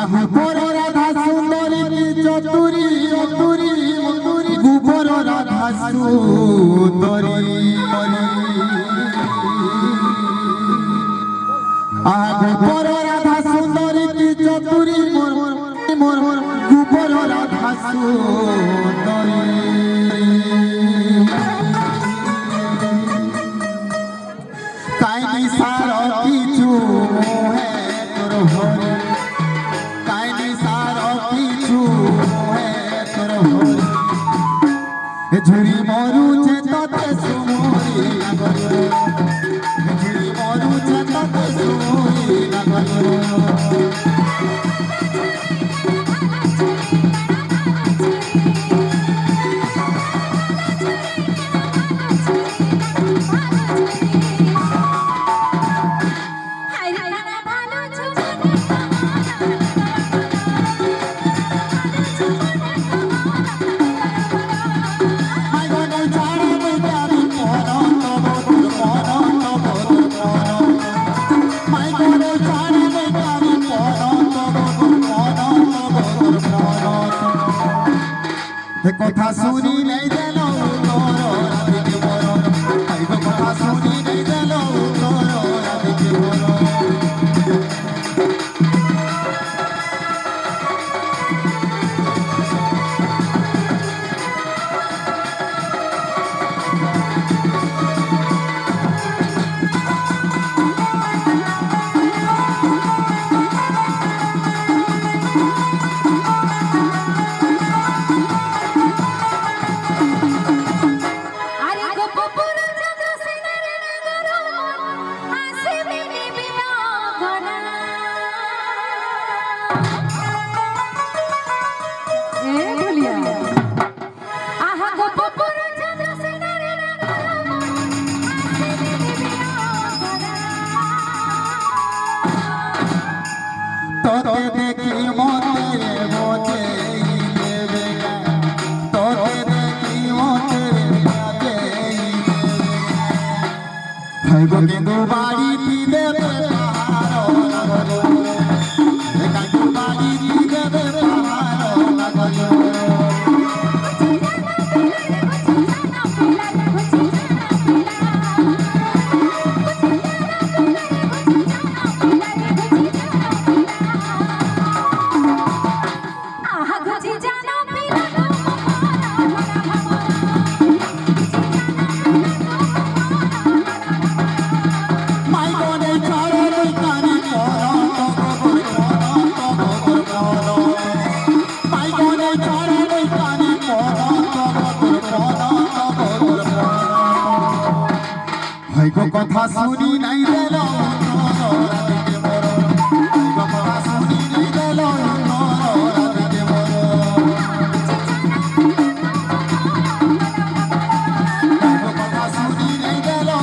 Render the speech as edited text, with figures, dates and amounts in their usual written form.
আহা গোবর রাধা সুন্দরী চতুরী অতুরী মতুরী গোবর রাধা সুন্দরী আহা গোবর রাধা সুন্দরী চতুরী মোর গোবর রাধা সুন্দরী কাইনি সার কিছু মোহে তোর হরি কাইনি সার কিছু মোহে তোর হরি ঝুরি মরুছে ততে সুমরি লাগলো ঝুরি মরুছে ততে সুমরি লাগলো কথা শুনি নাই দিল কথা শুনি নাই দিল তোতে দেখি মতে বোঝে দেবে তোতে দেখি মতে বোঝে ভাইব কিন্তু বাড়ি দেবে পাহাড় লাগলো কিন্তু বাড়ি দেবে পাহাড় লাগলো কথা শুনি নাই দিল কথা শুনি নাই দিল কথা শুনি নাই দিল